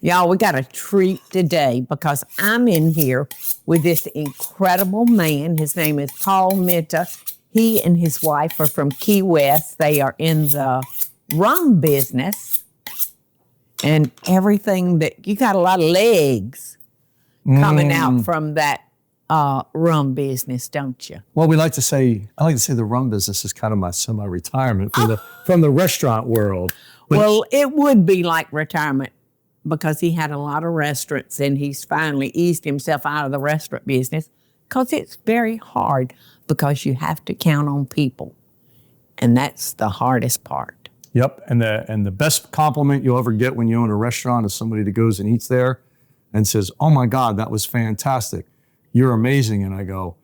Y'all, we got a treat today because I'm in here with this incredible man. His name is Paul Minta. He and his wife are from Key West. They are in the rum business and everything that, you got a lot of legs coming out from that rum business, don't you? Well, I like to say the rum business is kind of my semi-retirement from the restaurant world. Well, it would be like retirement because he had a lot of restaurants and he's finally eased himself out of the restaurant business because it's very hard because you have to count on people. And that's the hardest part. Yep, and the best compliment you'll ever get when you own a restaurant is somebody that goes and eats there and says, "Oh my God, that was fantastic. You're amazing." And I go,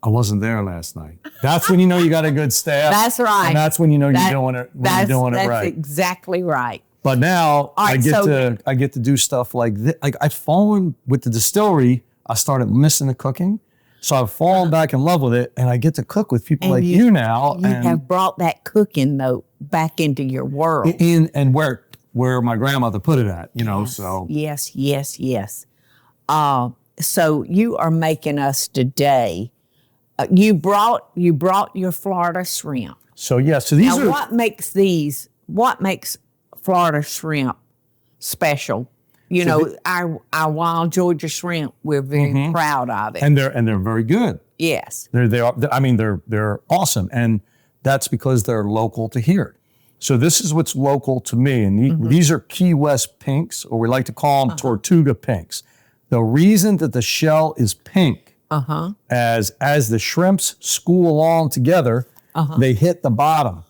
"I wasn't there last night." That's when you know you got a good staff. That's right. And that's when you know you're doing it right. That's exactly right. But now I get to do stuff like this. Like I've fallen with the distillery, I started missing the cooking. So I've fallen back in love with it, and I get to cook with people like you now. You have brought that cooking though back into your world. And where my grandmother put it at, Yes, so. Yes. So you are making us today. You brought your Florida shrimp. So these are. What makes Florida shrimp special? Our wild Georgia shrimp, we're very proud of it. And they're very good. Yes. They're awesome. And that's because they're local to here. So this is what's local to me. And these are Key West pinks, or we like to call them Tortuga pinks. The reason that the shell is pink, as the shrimps school along together, they hit the bottom.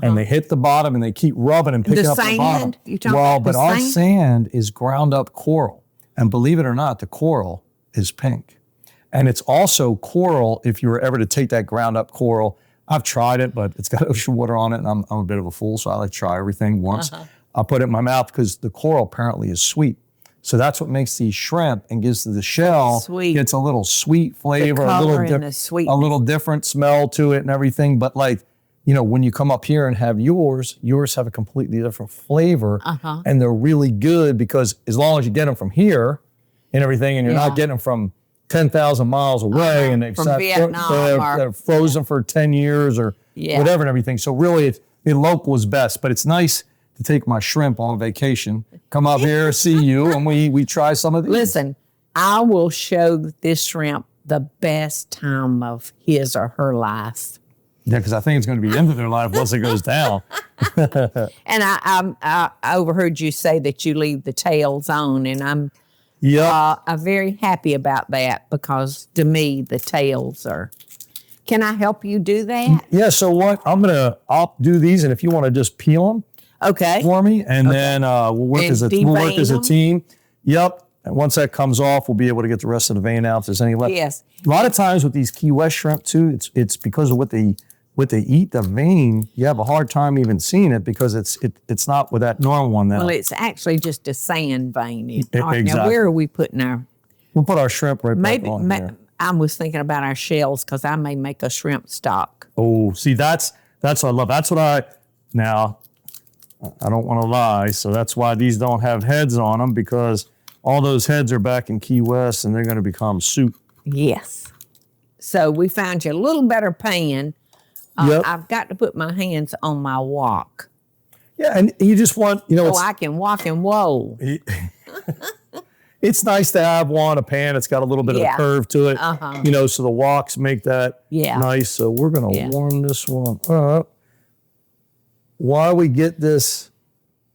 And they hit the bottom and they keep rubbing and picking up the bottom. Our sand is ground up coral. And believe it or not, the coral is pink. And it's also coral, if you were ever to take that ground up coral, I've tried it, but it's got ocean water on it and I'm a bit of a fool, so I like to try everything once. I'll put it in my mouth because the coral apparently is sweet. So that's what makes these shrimp and gives the shell, gets a little sweet flavor, a little different smell to it and everything. But when you come up here and have yours have a completely different flavor, and they're really good because as long as you get them from here and everything, and you're not getting them from 10,000 miles away, and they're frozen for 10 years or whatever and everything. So really, the local is best, but it's nice to take my shrimp on vacation, come up here, see you, and we try some of these. Listen, I will show this shrimp the best time of his or her life. Yeah, because I think it's going to be into their life once it goes down. And I overheard you say that you leave the tails on, and I'm very happy about that because to me the tails are. Can I help you do that? Yeah. So what I'll do these, and if you want to just peel them, for me, and then we'll work as a team. Yep. And once that comes off, we'll be able to get the rest of the vein out if there's any left. Yes. A lot of times with these Key West shrimp too, it's because of what they eat, the vein, you have a hard time even seeing it because it's not with that normal one. Well, it's actually just a sand vein. Exactly. Now, where are we putting our? We'll put our shrimp back on here. I was thinking about our shells because I may make a shrimp stock. Oh, see, that's what I love. That's what I don't want to lie. So that's why these don't have heads on them, because all those heads are back in Key West and they're going to become soup. Yes. So we found you a little better pan. I've got to put my hands on my wok. Yeah, and you just want, so I can walk and roll. It's nice to have a pan that's got a little bit of a curve to it, so the woks make that nice. So we're going to warm this one up. While we get this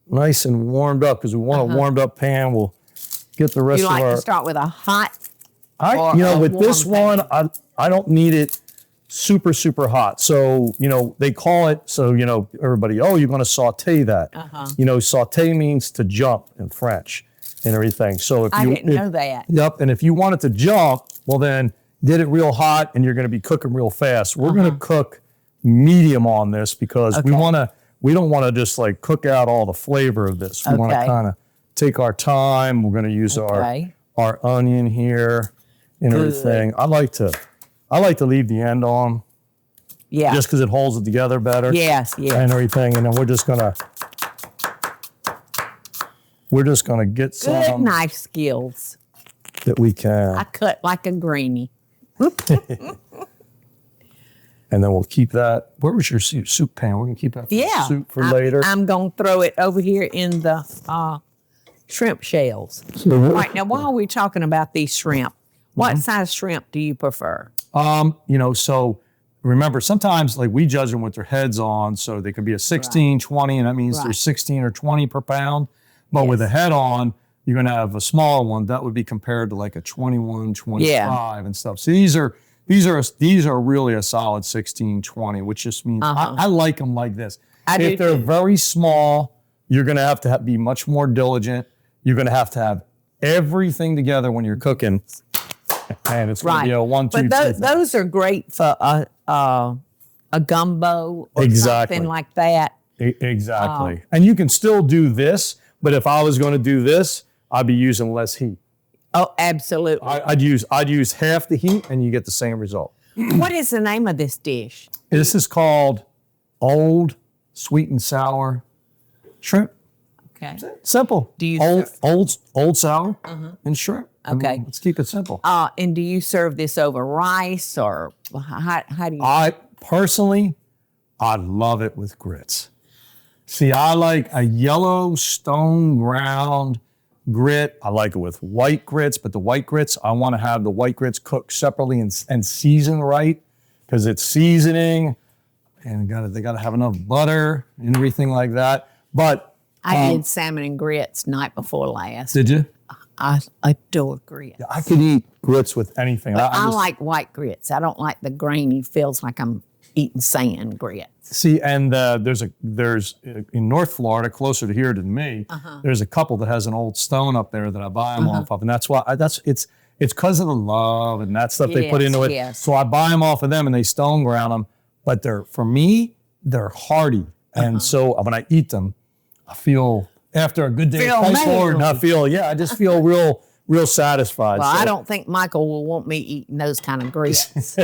nice and warmed up, because we want a warmed up pan, we'll get the rest of our... You like to start with a hot with this one, I don't need it super, super hot. So, they call it, everybody, you're going to saute that. Saute means to jump in French and everything. So I didn't know that. Yep, and if you want it to jump, well then, get it real hot and you're going to be cooking real fast. We're going to cook medium on this because we don't want to just cook out all the flavor of this. We want to kind of take our time. We're going to use our onion here and everything. I like to leave the end on. Yeah. Just because it holds it together better. Yes. And everything. And then we're just going to we're just going to get Good some knife skills. that we can. I cut like a greenie. And then we'll keep that. Where was your soup pan? We're going to keep that for Yeah. soup for later. I'm going to throw it over here in the shrimp shells. All right, now while we're talking about these shrimp, what size shrimp do you prefer? So remember, sometimes like we judge them with their heads on, so they could be a 16, 20, and that means they're 16 or 20 per pound. But with a head on, you're going to have a smaller one. That would be compared to like a 21, 25 and stuff. So these are really a solid 16, 20, which just means I like them like this. If they're very small, you're going to have be much more diligent. You're going to have everything together when you're cooking. And it's going to be a 1, 2, 3. But those are great for a gumbo or something like that. Exactly. And you can still do this, but if I was going to do this, I'd be using less heat. Oh, absolutely. I'd use half the heat and you get the same result. What is the name of this dish? This is called old sweet and sour shrimp. Okay. Simple. Do you old sour and shrimp? Okay. Let's keep it simple. And do you serve this over rice or how do you? I love it with grits. See, I like a yellow stone ground grit. I like it with white grits, but the white grits, I want to have the white grits cooked separately and seasoned right because it's seasoning and they got to have enough butter and everything like that. But I did salmon and grits night before last. Did you? I adore grits. Yeah, I could eat grits with anything. But I like white grits. I don't like the grainy, feels like I'm eating sand grits. See, and there's in North Florida, closer to here than me, there's a couple that has an old stone up there that I buy them off of, and that's why it's because of the love and that stuff they put into it. Yes. So I buy them off of them and they stone ground them, but for me they're hearty, and so when I eat them, I feel after a good day of fight forward, and I just feel real satisfied. Well, I don't think Michael will want me eating those kind of grits.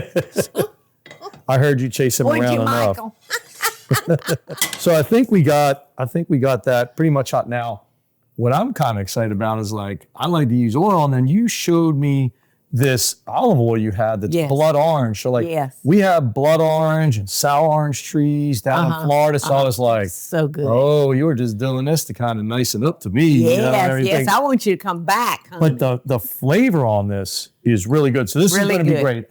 I heard you chase him around enough. Michael. So I think we got that pretty much hot now. What I'm kind of excited about is I like to use oil, and then you showed me this olive oil you had that's blood orange. So we have blood orange and sour orange trees down in Florida. So I was like, so good. Oh, you were just doing this to kind of nice it up to me. Yes, I want you to come back, honey. But the flavor on this is really good. So this is going to be great.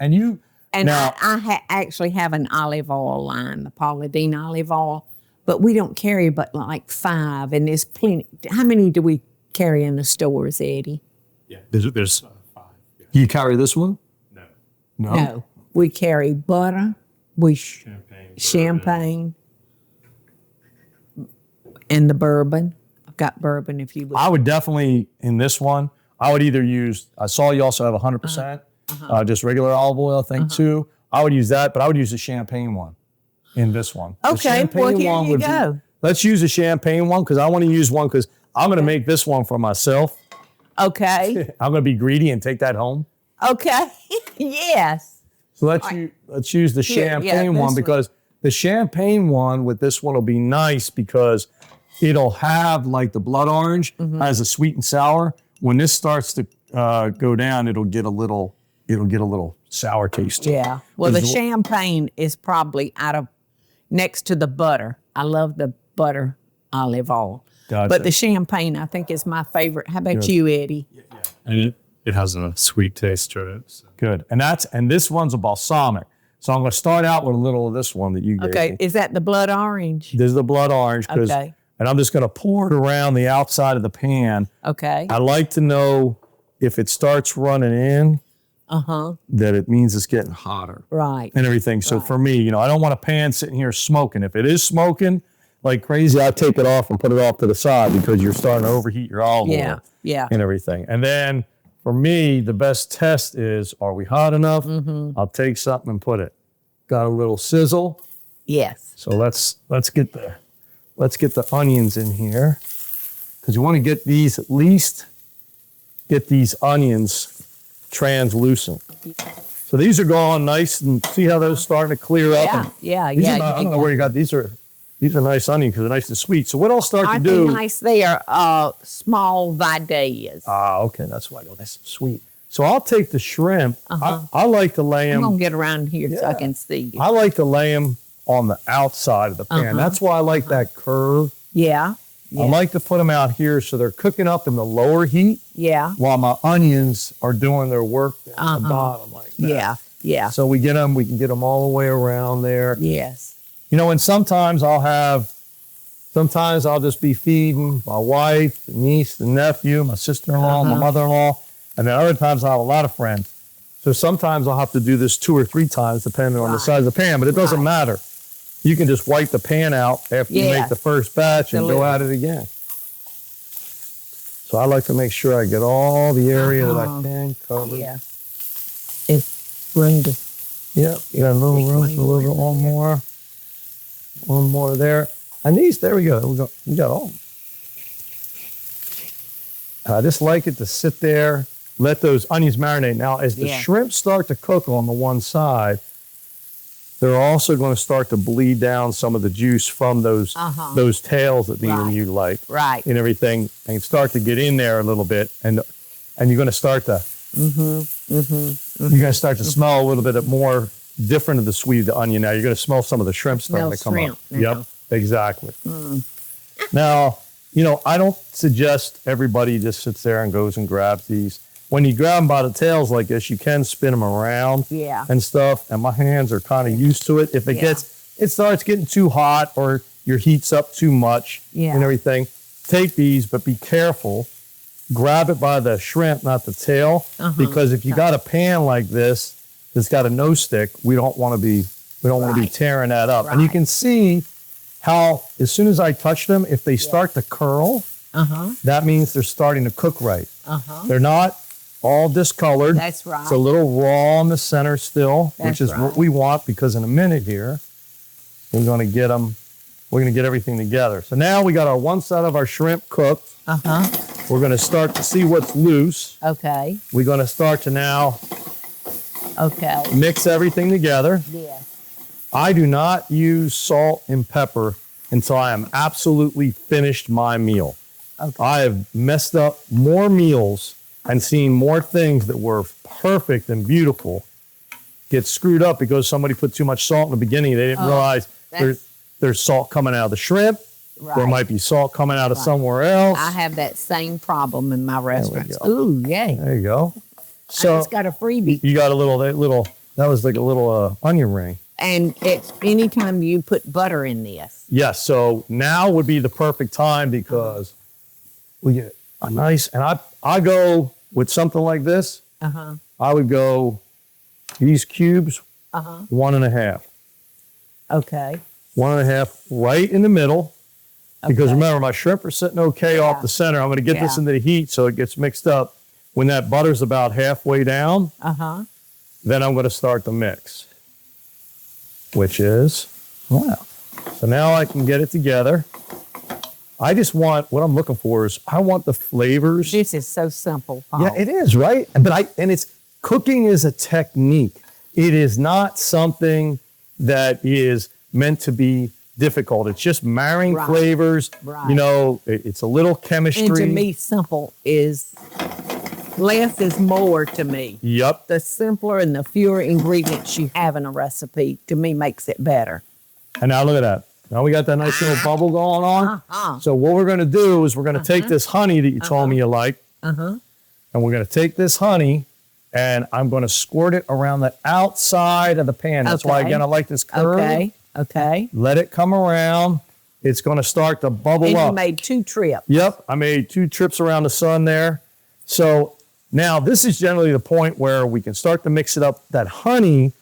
And I actually have an olive oil line, the Paula Deen olive oil, but we don't carry but like 5, and there's plenty. How many do we carry in the stores, Eddie? Yeah, there's 5. Yeah. You carry this one? No. We carry butter, champagne, and the bourbon. I've got bourbon if you would. I would definitely, in this one, I would either use, I saw you also have 100%. Just regular olive oil, I think, too. I would use that, but I would use the champagne one in this one. Okay, well, here you go. Let's use the champagne one because I want to use one because I'm going to make this one for myself. Okay. I'm going to be greedy and take that home. Okay. Yes. So let's use the champagne one because the champagne one with this one will be nice because it'll have like the blood orange as a sweet and sour. When this starts to go down, it'll get a little sour taste. Yeah. Well, the champagne is probably next to the butter. I love the butter olive oil. Gotcha. But the champagne, I think, is my favorite. How about you, Eddie? Yeah. And it has a sweet taste to it. So. Good. And this one's a balsamic. So I'm going to start out with a little of this one that you gave me. Is that the blood orange? This is the blood orange. Okay. And I'm just going to pour it around the outside of the pan. Okay. I like to know if it starts running in, that it means it's getting hotter. Right. And everything. So for me, I don't want a pan sitting here smoking. If it is smoking like crazy, I take it off and put it off to the side because you're starting to overheat your olive oil. Yeah. And everything. And then for me, the best test is, are we hot enough? I'll take something and put it. Got a little sizzle. Yes. So let's get the onions in here because you want to get these onions translucent. So these are going nice, and see how those starting to clear up? Yeah. I don't know where you got these. These are nice onions because they're nice and sweet. So what I'll start to do. Nice. They are small vidalias. Ah, okay. That's why they're nice and sweet. So I'll take the shrimp. I like to lay them. I'm going to get around here so I can see you. I like to lay them on the outside of the pan. That's why I like that curve. Yeah. I like to put them out here so they're cooking up in the lower heat. Yeah. While my onions are doing their work at the bottom like that. Yeah. Yeah. So we can get them all the way around there. Yes. You know, and sometimes I'll just be feeding my wife, the niece, the nephew, my sister-in-law, my mother-in-law, and then other times I'll have a lot of friends. So sometimes I'll have to do this 2 or 3 times depending on the size of the pan, but it doesn't matter. You can just wipe the pan out after you make the first batch and go at it again. So I like to make sure I get all the area that I can cover. Yeah. It's room to. Yep, you got a little room for a little bit, one more. One more there. And these, there we go. We got all. I just like it to sit there, let those onions marinate. Now, as the shrimp start to cook on the one side, they're also going to start to bleed down some of the juice from those tails that Deen and you like. Right. And everything, and start to get in there a little bit. And you're going to start to, you're going to start to smell a little bit more different of the sweet of the onion now. You're going to smell some of the shrimp starting to come up. Yep, exactly. Now, you know, I don't suggest everybody just sits there and goes and grabs these. When you grab them by the tails like this, you can spin them around and stuff. And my hands are kind of used to it. If it starts getting too hot or your heat's up too much and everything, take these, but be careful. Grab it by the shrimp, not the tail, because if you got a pan like this that's got a nose stick, we don't want to be tearing that up. And you can see how as soon as I touch them, if they start to curl, that means they're starting to cook right. They're not all discolored. That's right. It's a little raw in the center still, which is what we want, because in a minute here, we're going to get them. We're going to get everything together. So now we got our one side of our shrimp cooked. We're going to start to see what's loose. Okay. We're going to start to now mix everything together. Yes. I do not use salt and pepper until I am absolutely finished my meal. Okay. I have messed up more meals and seen more things that were perfect and beautiful get screwed up because somebody put too much salt in the beginning. They didn't realize there's salt coming out of the shrimp. Right. There might be salt coming out of somewhere else. I have that same problem in my restaurants. Ooh, yay. There you go. So I just got a freebie. You got that was like a little onion ring. And it's anytime you put butter in this. Yes. So now would be the perfect time because we get a nice, and I go with something like this. I would go these cubes, 1.5. Okay. 1.5 right in the middle. Because remember, my shrimp are sitting off the center. I'm going to get this into the heat so it gets mixed up. When that butter's about halfway down, then I'm going to start the mix, which is, wow. So now I can get it together. I just want, what I'm looking for is, I want the flavors. This is so simple, Paul. Yeah, it is, right? Cooking is a technique. It is not something that is meant to be difficult. It's just marrying flavors. Right. You know, it's a little chemistry. And to me, simple is less is more to me. Yep. The simpler and the fewer ingredients you have in a recipe, to me, makes it better. And now look at that. Now we got that nice little bubble going on. So what we're going to do is we're going to take this honey that you told me you like, and we're going to take this honey, and I'm going to squirt it around the outside of the pan. That's why, again, I like this curve. Okay. Let it come around. It's going to start to bubble up. And you made 2 trips. Yep. I made 2 trips around the sun there. So now this is generally the point where we can start to mix it up. That honey,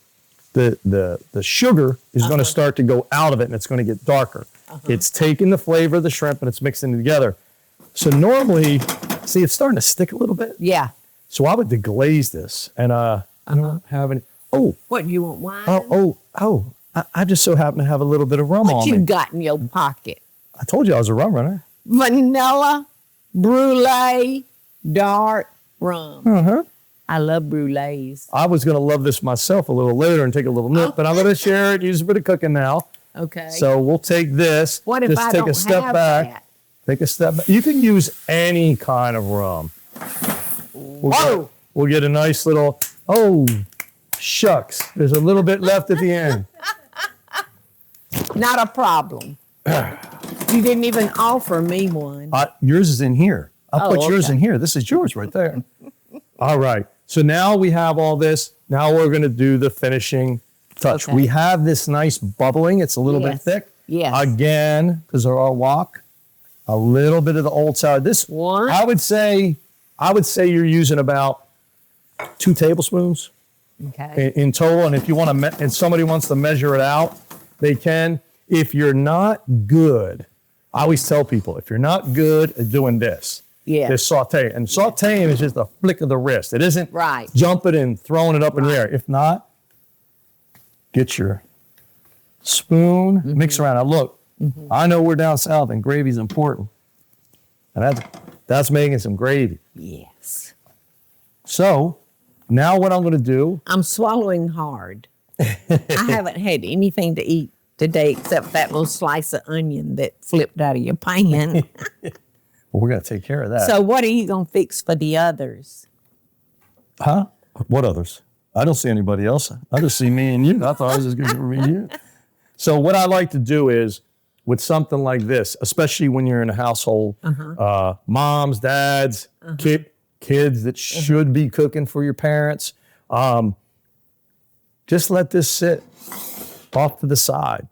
the sugar is going to start to go out of it, and it's going to get darker. It's taking the flavor of the shrimp and it's mixing it together. So normally, see, it's starting to stick a little bit. Yeah. So I would deglaze this, and I don't have any. Oh. What, you want wine? Oh. I just so happen to have a little bit of rum on me. What you got in your pocket? I told you I was a rum runner. Vanilla, brulee, dark rum. I love brulees. I was going to love this myself a little later and take a little nip, but I'm going to share it, use a bit of cooking now. Okay. So we'll take this. What if just I take don't a step have back. that? Take a step back. You can use any kind of rum. We'll get a nice little, oh, shucks. There's a little bit left at the end. Not a problem. You didn't even offer me one. Yours is in here. I'll put yours okay. in here. This is yours right there. All right. So now we have all this. Now we're going to do the finishing touch. Okay. We have this nice bubbling. It's a little bit thick. Yes. Again, because of our wok, a little bit of the old sour. This One. I would say you're using about 2 tablespoons Okay. in total. And if you want to, and somebody wants to measure it out, they can. If you're not good, I always tell people, if you're not good at doing this, this sauté. And sautéing is just a flick of the wrist. It isn't jumping and throwing it up in the air. If not, get your spoon, mix around. Now look, I know we're down south and gravy's important. And that's making some gravy. Yes. So now what I'm going to do. I'm swallowing hard. I haven't had anything to eat today except that little slice of onion that flipped out of your pan. Well, we're going to take care of that. So what are you going to fix for the others? Huh? What others? I don't see anybody else. I just see me and you. I thought I was just going to be you. So what I like to do is with something like this, especially when you're in a household, moms, dads, kids that should be cooking for your parents, just let this sit off to the side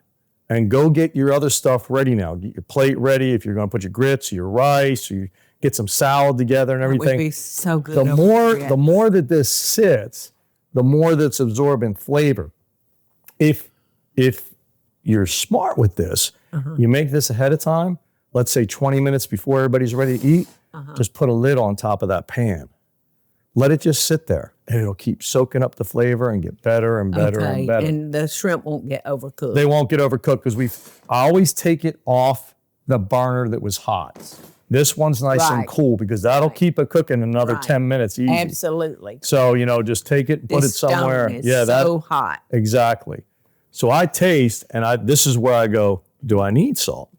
and go get your other stuff ready now. Get your plate ready if you're going to put your grits, your rice, or you get some salad together and everything. It would be so good. The more that this sits, the more that's absorbing flavor. If you're smart with this, you make this ahead of time, let's say 20 minutes before everybody's ready to eat, just put a lid on top of that pan. Let it just sit there, and it'll keep soaking up the flavor and get better and better and better. And the shrimp won't get overcooked. They won't get overcooked because I always take it off the burner that was hot. This one's nice and cool because that'll keep it cooking another 10 minutes easy. Absolutely. So, just take it and put it somewhere. Stone is so hot. Exactly. So I taste, and this is where I go, do I need salt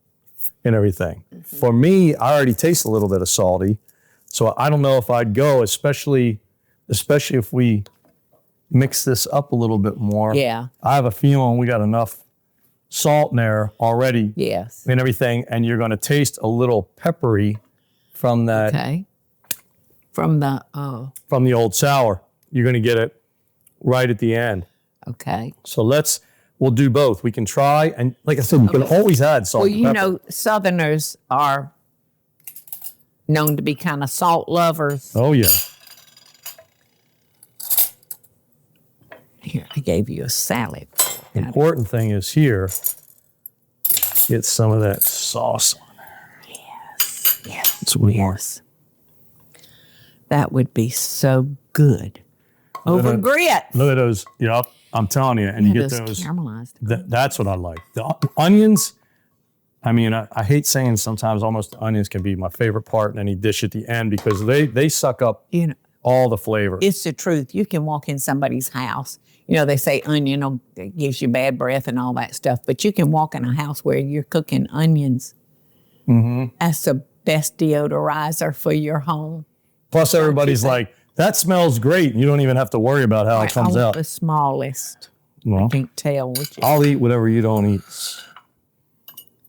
and everything? For me, I already taste a little bit of salty. So I don't know if I'd go, especially if we mix this up a little bit more. Yeah. I have a feeling we got enough salt in there already. Yes. And everything, and you're going to taste a little peppery from that. Okay. From the old sour. You're going to get it right at the end. Okay. So we'll do both. We can try, and like I said, we can always add salt. Well, Southerners are known to be kind of salt lovers. Oh, yeah. Here, I gave you a salad. Important thing is here, get some of that sauce on there. Yes. That's what we want. That would be so good. Over grits. Look at those. Yep, I'm telling you. And you get those. Caramelized. That's what I like. The onions, I mean, I hate saying sometimes almost onions can be my favorite part in any dish at the end because they suck up all the flavor. It's the truth. You can walk in somebody's house. They say onion gives you bad breath and all that stuff, but you can walk in a house where you're cooking onions. That's the best deodorizer for your home. Plus, everybody's like, that smells great. You don't even have to worry about how it comes out. The smallest. Well, I can't tell which. I'll eat whatever you don't eat.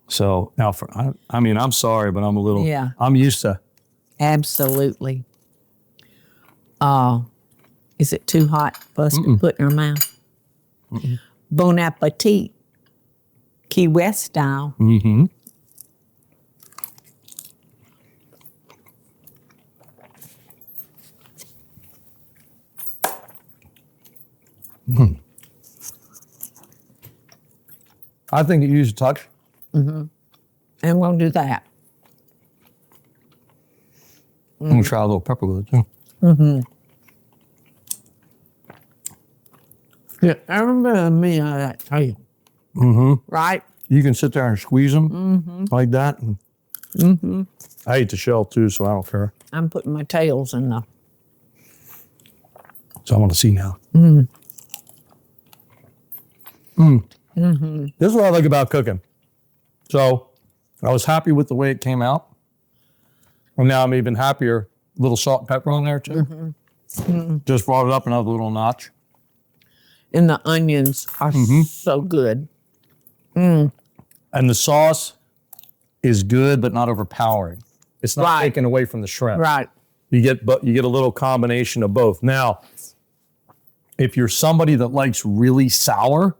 So now, I'm sorry, but I'm a little. Yeah. I'm used to. Absolutely. Is it too hot for us to put in our mouth? Bon appetit. Key West style. I think it used a touch. And we'll do that. I'm going to try a little pepper with it, too. Yeah, I remember me that tail. Right? You can sit there and squeeze them like that. And I eat the shell, too, so I don't care. I'm putting my tails in the... So I want to see now. This is what I like about cooking. So I was happy with the way it came out. And now I'm even happier. A little salt and pepper on there too. Just brought it up another little notch. And the onions are so good. And the sauce is good, but not overpowering. It's not taken away from the shrimp. Right. You get a little combination of both. Now, if you're somebody that likes really sour,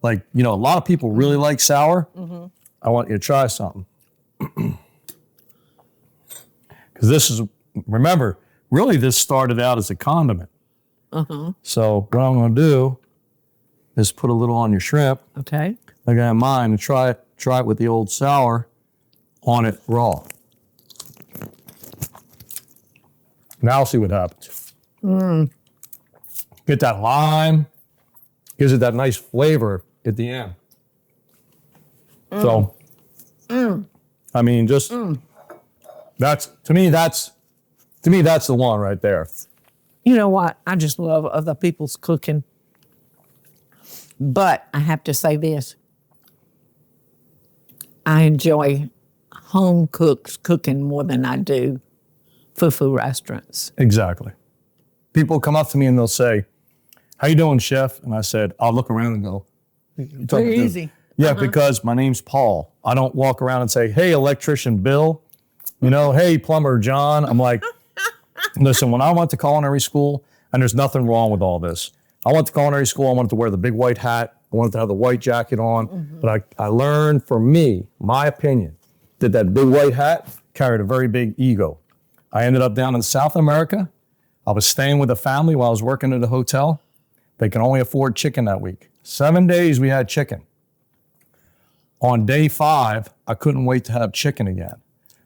like, you know, a lot of people really like sour, I want you to try something. Because this is, remember, really this started out as a condiment. So what I'm going to do is put a little on your shrimp. Okay. I got mine and try it with the old sour on it raw. Now I'll see what happens. Get that lime, gives it that nice flavor at the end. So, I mean, just that's to me that's the one right there. You know what? I just love other people's cooking. But I have to say this. I enjoy home cooks cooking more than I do fufu restaurants. Exactly. People come up to me and they'll say, "How you doing, chef?" And I said, I'll look around and go, Very easy. Yeah, because my name's Paul. I don't walk around and say, "Hey, electrician Bill," you know, "Hey, plumber John." I'm like, listen, when I went to culinary school, and there's nothing wrong with all this. I went to culinary school, I wanted to wear the big white hat. I wanted to have the white jacket on. But I learned, for me, my opinion, that big white hat carried a very big ego. I ended up down in South America. I was staying with a family while I was working at a hotel. They can only afford chicken that week. 7 days we had chicken. On day 5, I couldn't wait to have chicken again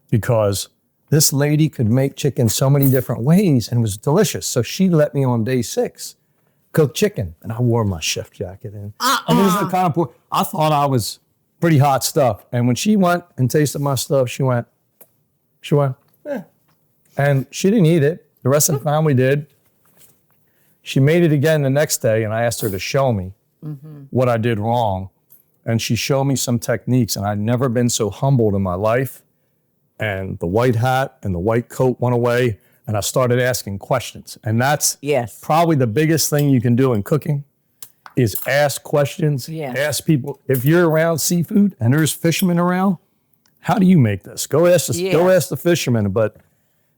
because this lady could make chicken so many different ways and it was delicious. So she let me on day 6 cook chicken, and I wore my chef jacket in. And it was the kind of, I thought I was pretty hot stuff. And when she went and tasted my stuff, she went, eh. And she didn't eat it. The rest of the family did. She made it again the next day, and I asked her to show me what I did wrong. And she showed me some techniques, and I'd never been so humbled in my life. And the white hat and the white coat went away, and I started asking questions. And that's probably the biggest thing you can do in cooking is ask questions, ask people. If you're around seafood and there's fishermen around, how do you make this? Go ask the fishermen. But,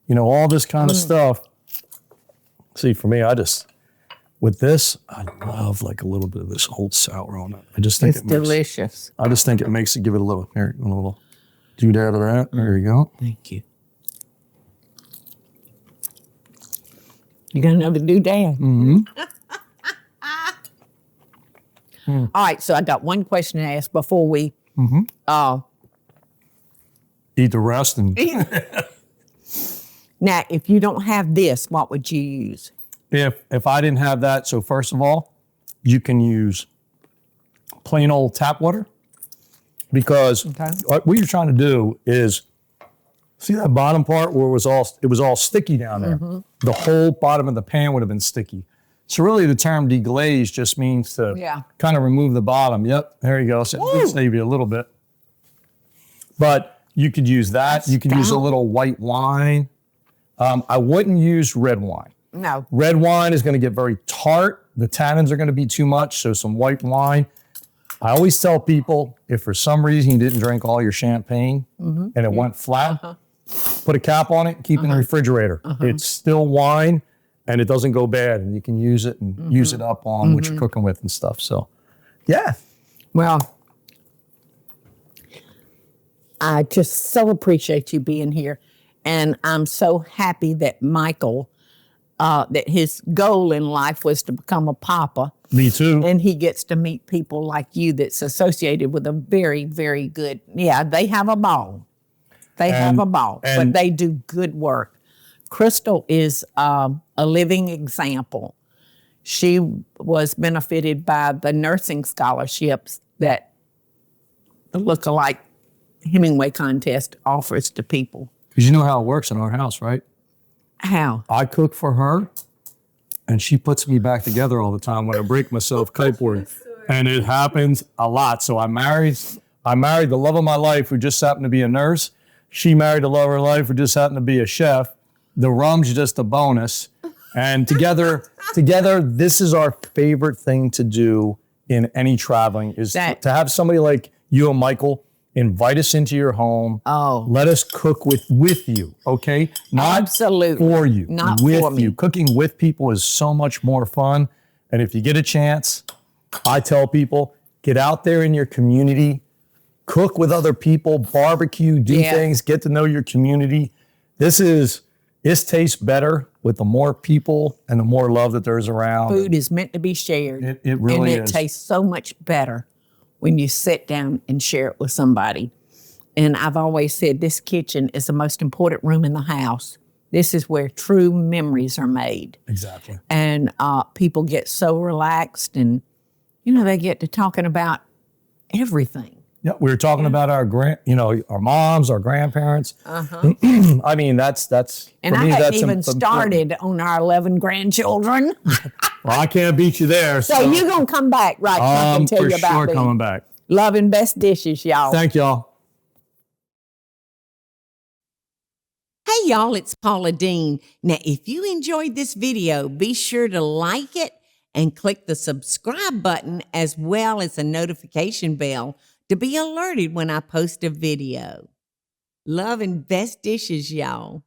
you know, all this kind of stuff. See, for me, with this, I love like a little bit of this old sour on it. I just think it's delicious. I just think it makes it give it a little doodad of that. There you go. Thank you. You got another doodad? All right, so I got one question to ask before we eat the rest. And now, if you don't have this, what would you use? If I didn't have that, so first of all, you can use plain old tap water because what you're trying to do is see that bottom part where it was all sticky down there. The whole bottom of the pan would have been sticky. So really the term deglaze just means to kind of remove the bottom. Yep, there you go. So it did save you a little bit. But you could use that. You could use a little white wine. I wouldn't use red wine. No. Red wine is going to get very tart. The tannins are going to be too much, so some white wine. I always tell people, if for some reason you didn't drink all your champagne and it went flat, put a cap on it and keep it in the refrigerator. It's still wine and it doesn't go bad, and you can use it and use it up on what you're cooking with and stuff. So, yeah. Well, I just so appreciate you being here. And I'm so happy that Michael, that his goal in life was to become a papa. Me too. And he gets to meet people like you that's associated with a very, very good, they have a ball. They have a ball, but they do good work. Crystal is a living example. She was benefited by the nursing scholarships that the Look-alike Hemingway contest offers to people. Because you know how it works in our house, right? How? I cook for her, and she puts me back together all the time when I break myself kiteboarding. And it happens a lot. So I married the love of my life who just happened to be a nurse. She married the love of her life who just happened to be a chef. The rum's just a bonus. And together, this is our favorite thing to do in any traveling is to have somebody like you and Michael invite us into your home. Oh. Let us cook with you, okay? Not Absolutely. for you, Not with for me. you. Cooking with people is so much more fun. And if you get a chance, I tell people, get out there in your community, cook with other people, barbecue, do things, get to know your community. This tastes better with the more people and the more love that there's around. Food is meant to be shared. It really is. And it tastes so much better when you sit down and share it with somebody. And I've always said this kitchen is the most important room in the house. This is where true memories are made. Exactly. And people get so relaxed and, they get to talking about everything. Yeah, we were talking about our our moms, our grandparents. I mean, that's And for I me, hadn't that's even started on our 11 grandchildren. Well, I can't beat you there. So you're going to come back, right? I can tell for you about sure Deen. coming back. Loving best dishes, y'all. Thank y'all. Hey y'all, it's Paula Deen. Now, if you enjoyed this video, be sure to like it and click the subscribe button as well as the notification bell to be alerted when I post a video. Love and best dishes, y'all.